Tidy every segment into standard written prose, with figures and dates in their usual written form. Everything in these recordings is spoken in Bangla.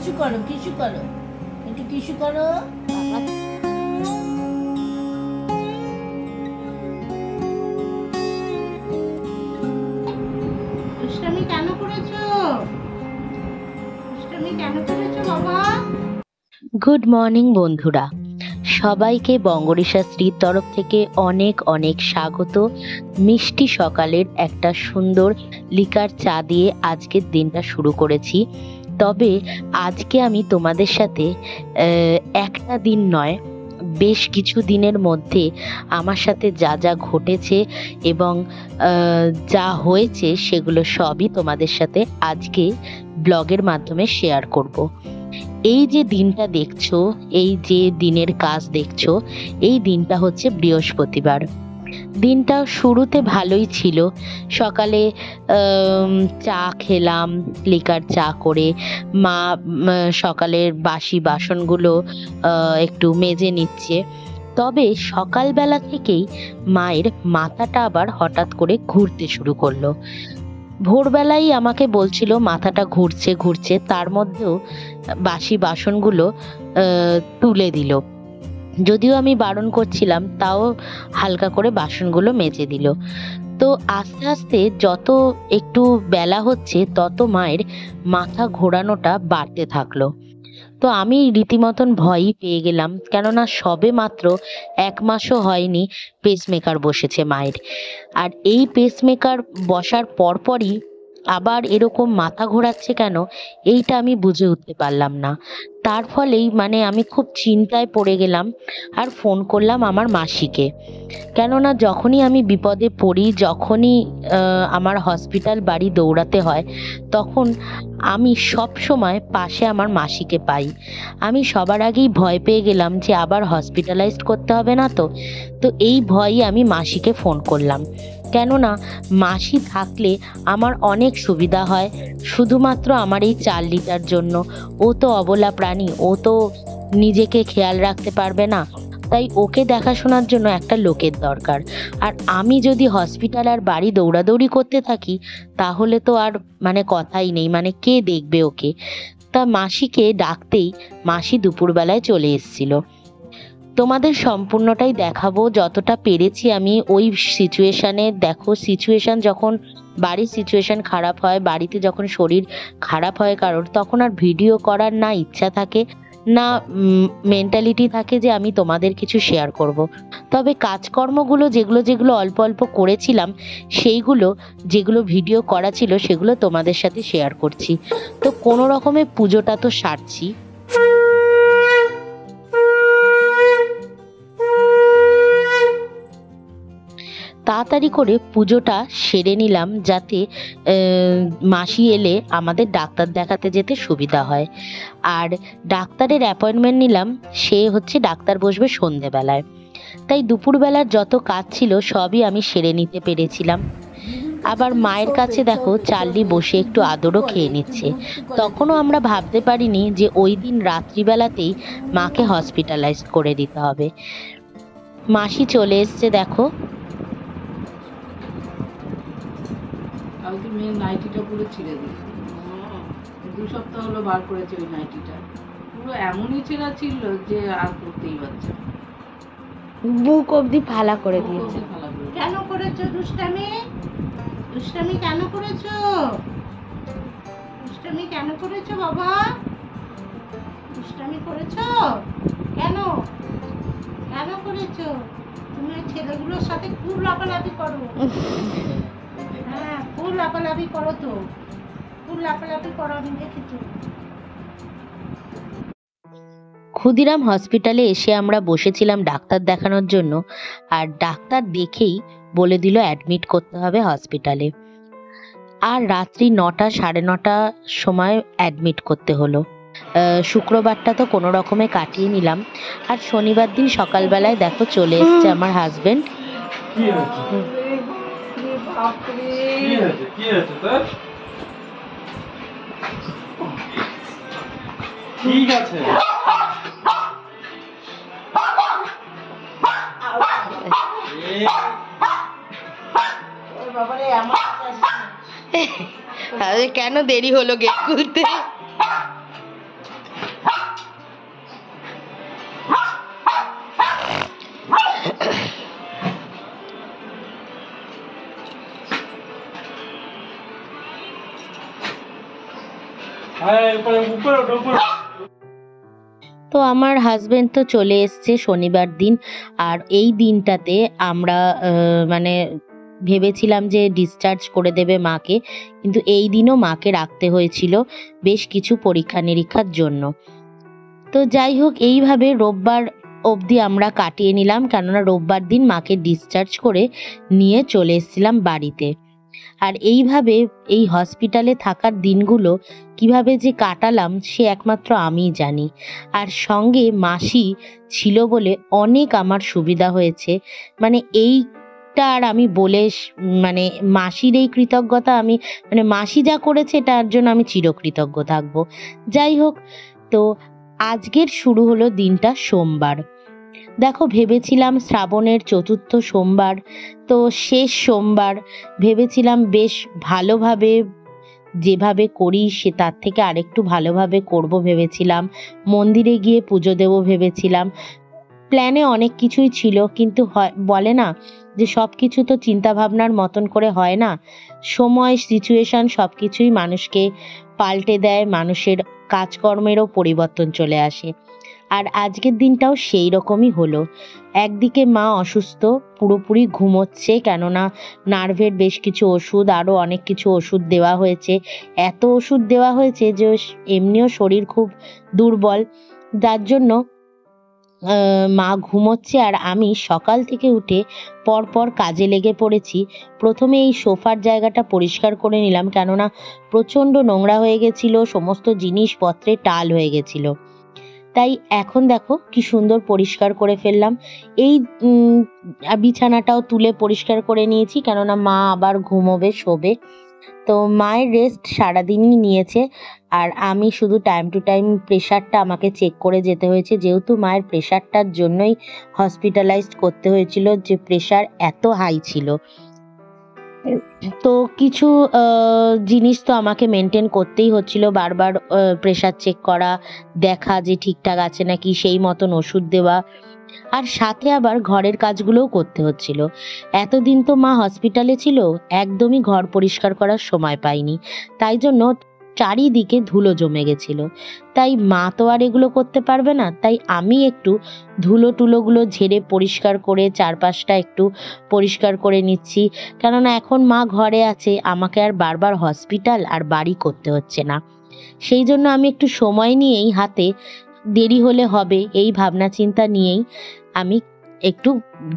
কিছু করো, কিছু করো, একটু কিছু করো। দুষ্টামি কেন করেছো? দুষ্টামি কেন করেছো বাবা? গুড মর্নিং বন্ধুরা, সবাইকে বঙ্গরিশাশ্রীর তরফ থেকে অনেক অনেক স্বাগত। মিষ্টি সকালের একটা সুন্দর লিকার চা দিয়ে আজকের দিনটা শুরু করেছি। তবে আজকে আমি তোমাদের সাথে একটা দিন নয়, বেশ কিছু দিনের মধ্যে আমার সাথে যা যা ঘটেছে এবং যা হয়েছে সেগুলো সবই তোমাদের সাথে আজকে ব্লগের মাধ্যমে শেয়ার করব। এই যে দিনটা দেখছো, এই যে দিনের কাজ দেখছো, এই দিনটা হচ্ছে বৃহস্পতিবার। দিনটা শুরুতে ভালোই ছিল। সকালে চা খেলাম, লিকার চা করে। মা সকালের বাসি বাসনগুলো একটু মেজে নিচ্ছে। তবে সকালবেলা থেকেই মায়ের মাথাটা আবার হঠাৎ করে ঘুরতে শুরু করলো। ভোরবেলাই আমাকে বলছিল মাথাটা ঘুরছে ঘুরছে, তার মধ্যেও বাসি বাসনগুলো তুলে দিল। যদিও আমি বারণ করছিলাম, তাও হালকা করে বাসনগুলো মেজে দিল। তো আস্তে আস্তে যত একটু বেলা হচ্ছে তত মায়ের মাথা ঘোরানোটা বাড়তে থাকলো। তো আমি রীতিমতন ভয়ই পেয়ে গেলাম, কেননা সবে মাত্র 1 মাসও হয়নি পেসমেকার বসেছে মায়ের। আর এই পেসমেকার বসার পরপরই আবার এরকম মাথা ঘোরাচ্ছে কেন, এইটা আমি বুঝে উঠতে পারলাম না। তার ফলেই আমি খুব চিন্তায় পড়ে গেলাম আর ফোন করলাম আমার মাসিকে। কেননা যখনই আমি বিপদে পড়ি, যখনই আমার হসপিটাল বাড়ি দৌড়াতে হয়, তখন আমি সব সময় পাশে আমার মাসিকে পাই। আমি সবার আগেই ভয় পেয়ে গেলাম যে আবার হসপিটালাইজড করতে হবে না তো। তো এই ভয়ই আমি মাসিকে ফোন করলাম, কেননা মাসি থাকলে আমার অনেক সুবিধা হয়। শুধুমাত্র আমার এই 4 লিটার জন্য। ও তো অবলা প্রাণী, ও তো নিজেকে খেয়াল রাখতে পারবে না, তাই ওকে দেখাশোনার জন্য একটা লোকের দরকার। আর আমি যদি হসপিটাল আর বাড়ি দৌড়াদৌড়ি করতে থাকি, তাহলে তো আর কথাই নেই, কে দেখবে ওকে। তা মাসিকে ডাকতেই মাসি দুপুরবেলায় চলে এসেছিল। তোমাদের সম্পূর্ণটাই দেখাবো যতটা পেরেছি আমি ওই সিচুয়েশানে। দেখো, সিচুয়েশান যখন, বাড়ির সিচুয়েশান খারাপ হয়, বাড়িতে যখন শরীর খারাপ হয় কারোর, তখন আর ভিডিও করার না ইচ্ছা থাকে না মেন্টালিটি থাকে যে আমি তোমাদের কিছু শেয়ার করব। তবে কাজকর্মগুলো যেগুলো যেগুলো অল্প অল্প করেছিলাম, সেইগুলো যেগুলো ভিডিও করা ছিল সেগুলো তোমাদের সাথে শেয়ার করছি। তো কোনো রকমে পুজোটা তো সারছি। তাড়াতাড়ি করে পুজোটা সেরে নিলাম, যাতে মাসি এলে আমাদের ডাক্তার দেখাতে যেতে সুবিধা হয়। আর ডাক্তারের অ্যাপয়েন্টমেন্ট নিলাম, সে হচ্ছে ডাক্তার বসবে সন্ধেবেলায়। তাই দুপুরবেলার যত কাজ ছিল সবই আমি সেরে নিতে পেরেছিলাম। আবার মায়ের কাছে দেখো চার্লি বসে একটু আদরও খেয়ে নিচ্ছে। তখনও আমরা ভাবতে পারিনি যে ওই দিন রাত্রিবেলাতেই মাকে হসপিটালাইজ করে দিতে হবে। মাসি চলে এসছে, দেখো। কালকে মেয়ে নাইটিটা পুরো ছিঁড়ে দিয়েছে। 2 সপ্তাহ হলো বার করেছে ওই নাইটিটা। পুরো এমনই ছেঁড়া ছিল যে আর করতেই পারছে না। বুক অবধি ফালা করে দিয়েছে। কেন করেছো দুষ্টামি? দুষ্টামি কেন করেছো? দুষ্টামি কেন করেছো বাবা? দুষ্টামি করেছো কেন? কেন করেছো? তুমি ওই ছেলেগুলোর সাথে খুব লাফালাফি করো। হ্যাঁ, খুব লাফালাফি করো তো, খুব লাফালাফি করো, আমি দেখেছি। ক্ষুদিরাম হসপিটালে এসে আমরা বসেছিলাম ডাক্তার দেখানোর জন্য। আর ডাক্তার দেখেই বলে দিল অ্যাডমিট করতে হবে হসপিটালে। আর রাত্রি 9টা, 9:30 সময় অ্যাডমিট করতে হলো। শুক্রবারটা তো কোনো রকমে কাটিয়ে নিলাম। আর শনিবার দিন সকালবেলায় দেখো চলে এসছে আমার হাজবেন্ড। ঠিক আছে, কেন দেরি হলো গেট খুলতে? হ্যাঁ উপরে উপরে ওঠো, উপরে। তো আমার হাজবেন্ড তো চলে এসছে শনিবার দিন। আর এই দিনটাতে আমরা মানে ভেবেছিলাম যে ডিসচার্জ করে দেবে মাকে, কিন্তু এই দিনও মাকে রাখতে হয়েছিল বেশ কিছু পরীক্ষা নিরীক্ষার জন্য। তো যাই হোক, এইভাবে রোববার অবধি আমরা কাটিয়ে নিলাম, কেননা রোববার দিন মাকে ডিসচার্জ করে নিয়ে চলে এসেছিলাম বাড়িতে। আর এইভাবে এই হসপিটালে থাকার দিনগুলো কিভাবে যে কাটালাম সে একমাত্র আমিই জানি। আর সঙ্গে মাসি ছিল বলে অনেক আমার সুবিধা হয়েছে। মানে এইটা আর আমি বলে মানে মাসির এই কৃতজ্ঞতা আমি, মানে মাসি যা করেছে তার জন্য আমি চিরকৃতজ্ঞ থাকবো। যাই হোক, তো আজকের শুরু হলো দিনটা সোমবার। দেখো, ভেবেছিলাম শ্রাবণের চতুর্থ সোমবার, তো শেষ সোমবার। ভেবেছিলাম বেশ ভালোভাবে যেভাবে করি সে তার থেকে আরেকটু ভালোভাবে করব ভেবেছিলাম। মন্দিরে গিয়ে পুজো দেবো ভেবেছিলাম। প্ল্যানে অনেক কিছুই ছিল, কিন্তু বলে না যে সব কিছু তো চিন্তা ভাবনার মতন করে হয় না। সময়, সিচুয়েশন সব কিছুই মানুষকে পাল্টে দেয়, মানুষের কাজকর্মেরও পরিবর্তন চলে আসে। আর আজকের দিনটাও সেই রকমই হলো। একদিকে মা অসুস্থ, পুরোপুরি ঘুমোচ্ছে, কেননা নার্ভের বেশ কিছু ওষুধ, আরও অনেক কিছু ওষুধ দেওয়া হয়েছে। এত ওষুধ দেওয়া হয়েছে যে এমনিও শরীর খুব দুর্বল, যার জন্য মা ঘুমোচ্ছে। আর আমি সকাল থেকে উঠে পরপর কাজে লেগে পড়েছি। প্রথমে এই সোফার জায়গাটা পরিষ্কার করে নিলাম, কেননা প্রচণ্ড নোংরা হয়ে গেছিল, সমস্ত জিনিসপত্রে টাল হয়ে গেছিল। তাই এখন দেখো কি সুন্দর পরিষ্কার করে ফেললাম। এই বিছানাটাও তুলে পরিষ্কার করে নিয়েছি, কেননা মা আবার ঘুমোবে, শোবে। তো মায়ের রেস্ট সারাদিনই নিয়েছে। আর আমি শুধু টাইম টু টাইম প্রেশারটা আমাকে চেক করে যেতে হয়েছে, যেহেতু মায়ের প্রেশারটার জন্যই হসপিটালাইজড করতে হয়েছিল, যে প্রেশার এত হাই ছিল। তো কিছু জিনিস তো আমাকে মেনটেন করতেই হচ্ছিল, বারবার প্রেশার চেক করা, দেখা যে ঠিকঠাক আছে নাকি, সেই মতন ওষুধ দেওয়া, আর সাথে আবার ঘরের কাজগুলোও করতে হচ্ছিল। এতদিন তো মা হসপিটালে ছিল, একদমই ঘর পরিষ্কার করার সময় পাইনি, তাই জন্য চারিদিকে ধুলো জমে গেছিল। তাই মা তো আর এগুলো করতে পারবে না, তাই আমি একটু ধুলো টুলোগুলো ঝেড়ে পরিষ্কার করে চারপাশটা একটু পরিষ্কার করে নিচ্ছি, কেননা এখন মা ঘরে আছে, আমাকে আর বারবার হসপিটাল আর বাড়ি করতে হচ্ছে না। সেই জন্য আমি একটু সময় নিয়েই, হাতে দেরি হলে হবে এই ভাবনা চিন্তা নিয়েই আমি একটু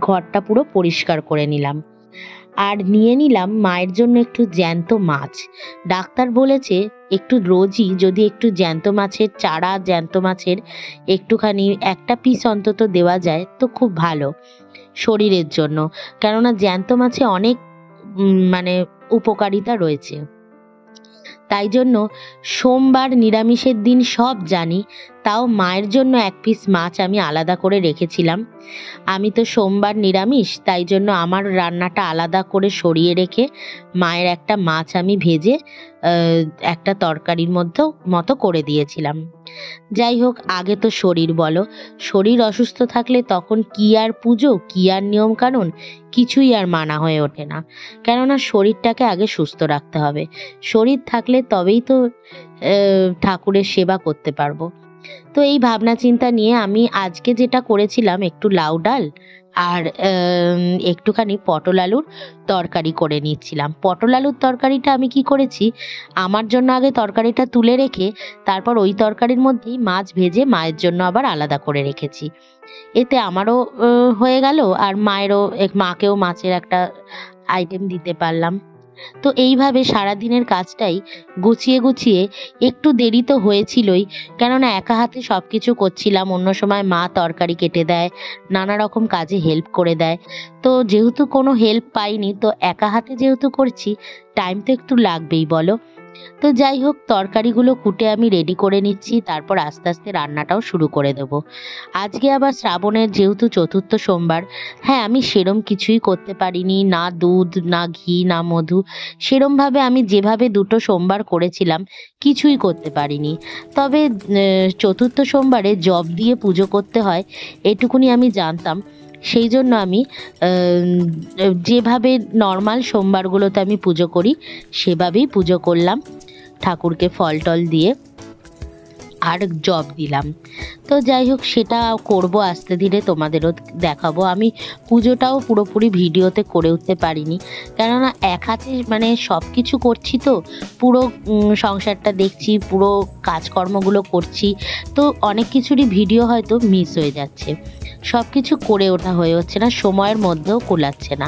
ঘরটা পুরো পরিষ্কার করে নিলাম। আর নিয়ে নিলাম মায়ের জন্য একটু জ্যান্ত মাছ। ডাক্তার বলেছে একটু রোজই যদি একটু জ্যান্ত মাছের চারা, জ্যান্ত মাছের একটুখানি একটা পিস অন্তত দেওয়া যায় তো খুব ভালো শরীরের জন্য, কেননা জ্যান্ত মাছে অনেক মানে উপকারিতা রয়েছে। তাই জন্য সোমবার নিরামিষের দিন সব জানি, তাও মায়ের জন্য এক পিস মাছ আমি আলাদা করে রেখেছিলাম। আমি তো সোমবার নিরামিষ, তাই জন্য আমার রান্নাটা আলাদা করে সরিয়ে রেখে মায়ের একটা মাছ আমি ভেজে একটা তরকারির মতো করে দিয়েছিলাম। যাই হোক, আগে তো শরীর বলো, শরীর অসুস্থ থাকলে তখন কি আর পুজো, কি আর নিয়ম কানুন, কিছুই আর মানা হয়ে ওঠে না, কেননা শরীরটাকে আগে সুস্থ রাখতে হবে। শরীর থাকলে তবেই তো ঠাকুরের সেবা করতে পারবো। তো এই ভাবনা চিন্তা নিয়ে আমি আজকে যেটা করেছিলাম, একটু লাউ ডাল আর একটুখানি পটল আলুর তরকারি করে নিচ্ছিলাম। পটল আলুর তরকারিটা আমি কি করেছি, আমার জন্য আগে তরকারিটা তুলে রেখে তারপর ওই তরকারির মধ্যেই মাছ ভেজে মায়ের জন্য আবার আলাদা করে রেখেছি। এতে আমারও হয়ে গেল, আর মাকেও মাছের একটা আইটেম দিতে পারলাম। তো এইভাবে সারাদিনের কাজটাই গুছিয়ে গুছিয়ে, একটু দেরি তো হয়েছিলই, কেননা একা হাতে সব কিছু করছিলাম। অন্য সময় মা তরকারি কেটে দেয়, নানা রকম কাজে হেল্প করে দেয়। তো যেহেতু কোনো হেল্প পাইনি, তো একা হাতে যেহেতু করছি, টাইম তো একটু লাগবেই বলো। তো যাই হোক, তরকারিগুলো কুটে আমি রেডি করে নিচ্ছি, তারপর আস্তে আস্তে রান্নাটাও শুরু করে দেব। আজকে আবার শ্রাবণের যেহেতু চতুর্থ সোমবার, হ্যাঁ আমি সেরম কিছুই করতে পারিনি, না দুধ, না ঘি, না মধু। সেরমভাবে আমি যেভাবে দুটো সোমবার করেছিলাম কিছুই করতে পারিনি। তবে চতুর্থ সোমবারে জব দিয়ে পুজো করতে হয় এটুকুনি আমি জানতাম। সেই জন্য আমি যেভাবে নর্মাল সোমবারগুলোতে আমি পুজো করি সেভাবেই পুজো করলাম, ঠাকুরকে ফল টল দিয়ে। আর জব দিলাম। তো যাই হোক, সেটা করব আস্তে ধীরে, তোমাদেরও দেখাবো। আমি পুজোটাও পুরোপুরি ভিডিওতে করে উঠতে পারিনি, কেননা এক হাতে মানে সব কিছু করছি, তো পুরো সংসারটা দেখছি, পুরো কাজকর্মগুলো করছি, তো অনেক কিছুরই ভিডিও হয়তো মিস হয়ে যাচ্ছে, সব কিছু করে ওঠা হয়ে হচ্ছে না, সময়ের মধ্যেও কোলাচ্ছে না।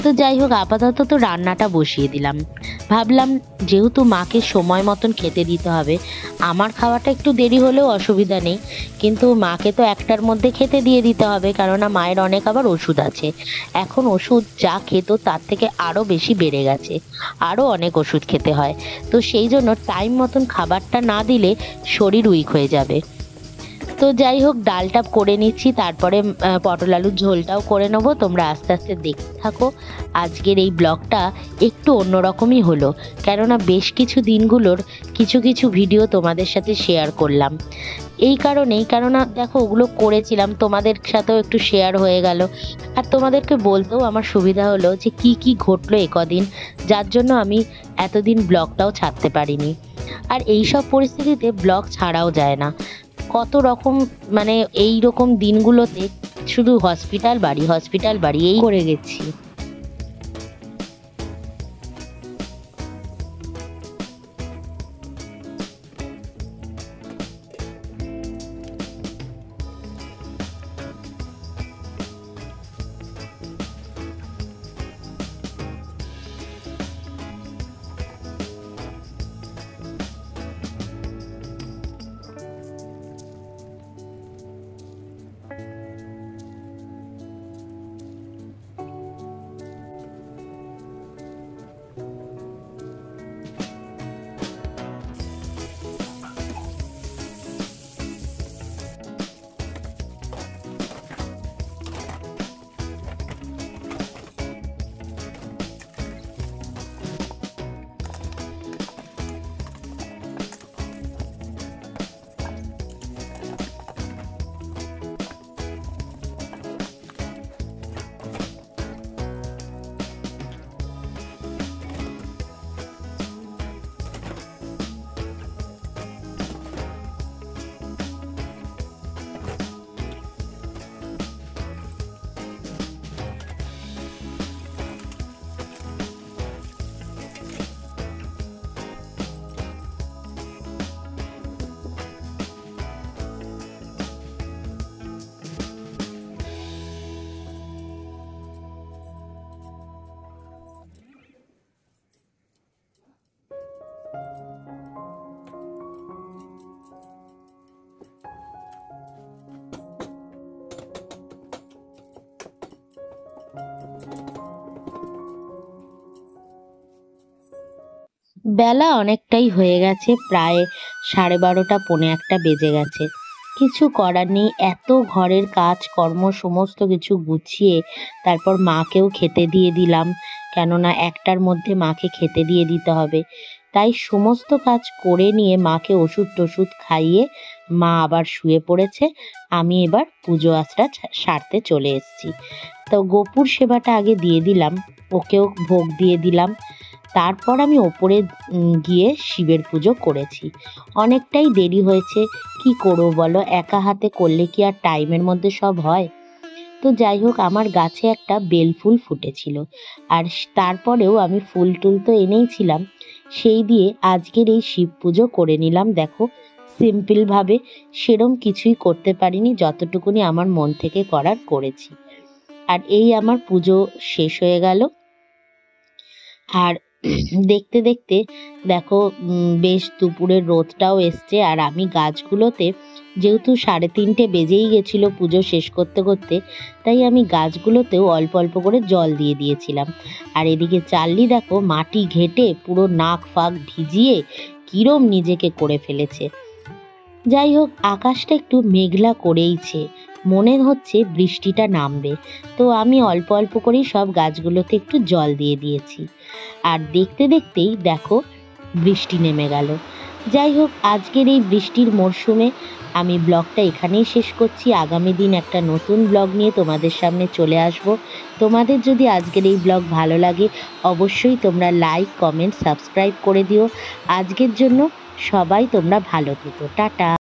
তো যাই হোক, আপাতত তো রান্নাটা বসিয়ে দিলাম। ভাবলাম যেহেতু মাকে সময় মতন খেতে দিতে হবে, আমার খাওয়াটা একটু দেরি হলেও অসুবিধা নেই, কিন্তু মাকে তো একটার মধ্যে খেতে দিয়ে দিতে হবে, কেননা মায়ের অনেক আবার ওষুধ আছে। এখন ওষুধ যা খেত তার থেকে আরও বেশি বেড়ে গেছে, আরও অনেক ওষুধ খেতে হয়। তো সেই জন্য টাইম মতন খাবারটা না দিলে শরীর উইক হয়ে যাবে। তো যাই হোক, ডালটা করে নিচ্ছি, তারপরে পটল আলুর ঝোলটাও করে নেবো। তোমরা আস্তে আস্তে দেখতে থাকো। আজকের এই ব্লগটা একটু অন্যরকমই হলো, কেননা বেশ কিছু দিনগুলোর কিছু কিছু ভিডিও তোমাদের সাথে শেয়ার করলাম। এই কারণেই, কেননা দেখো ওগুলো করেছিলাম, তোমাদের সাথেও একটু শেয়ার হয়ে গেল, আর তোমাদেরকে বলতেও আমার সুবিধা হলো যে কি কি ঘটলো কদিন, যার জন্য আমি এতদিন ব্লগটাও ছাড়তে পারিনি। আর এই সব পরিস্থিতিতে ব্লগ ছাড়াও যায় না, কত রকম মানে এই রকম দিনগুলোতে শুধু হসপিটাল বাড়ি এই করে গেছি। বেলা অনেকটাই হয়ে গেছে, প্রায় 12:30 পৌনে 1 বেজে গেছে। কিছু করার নেই, এত ঘরের কাজ কর্ম সমস্ত কিছু গুছিয়ে তারপর মাকেও খেতে দিয়ে দিলাম, কেননা 1টার মধ্যে মাকে খেতে দিয়ে দিতে হবে। তাই সমস্ত কাজ করে নিয়ে মাকে ওষুধ টষুধ খাইয়ে মা আবার শুয়ে পড়েছে। আমি এবার পুজো আচরা সারতে চলে এসেছি। তো গোপুর সেবাটা আগে দিয়ে দিলাম, ওকেও ভোগ দিয়ে দিলাম, তারপর আমি ওপরে গিয়ে শিবের পুজো করেছি। অনেকটাই দেরি হয়েছে, কি করবো বলো, একা হাতে করলে কি আর টাইমের মধ্যে সব হয়। তো যাই হোক, আমার গাছে একটা বেল ফুল ফুটেছিল, আর তারপরেও আমি ফুল টুল তো এনেইছিলাম, সেই দিয়ে আজকের এই শিব পুজো করে নিলাম। দেখো সিম্পল ভাবে, সেরম কিছুই করতে পারিনি, যতটুকুনি আমার মন থেকে করার করেছি। আর এই আমার পুজো শেষ হয়ে গেল। আর দেখতে দেখতে দেখো বেশ দুপুরের রোদটাও এসছে, আর আমি গাছগুলোতে যেহেতু 3:30 বেজেই গেছিল পুজো শেষ করতে করতে, তাই আমি গাছগুলোতেও অল্প অল্প করে জল দিয়ে দিয়েছিলাম। আর এদিকে চার্লি দেখো মাটি ঘেটে পুরো নাক ফাক ভিজিয়ে কিরম নিজেকে করে ফেলেছে। যাই হোক, আকাশটা একটু মেঘলা করেইছে, মনে হচ্ছে বৃষ্টিটা নামবে। তো আমি অল্প অল্প করেই সব গাছগুলোতে একটু জল দিয়ে দিয়েছি, আর দেখতে দেখতেই দেখো বৃষ্টি নেমে গেল। যাই হোক, আজকের এই বৃষ্টির মরশুমে আমি ব্লগটা এখানেই শেষ করছি। আগামী দিন একটা নতুন ব্লগ নিয়ে তোমাদের সামনে চলে আসব। তোমাদের যদি আজকের এই ব্লগ ভালো লাগে, অবশ্যই তোমরা লাইক কমেন্ট সাবস্ক্রাইব করে দিও। আজকের জন্য সবাই তোমরা ভালো থেকো, টাটা।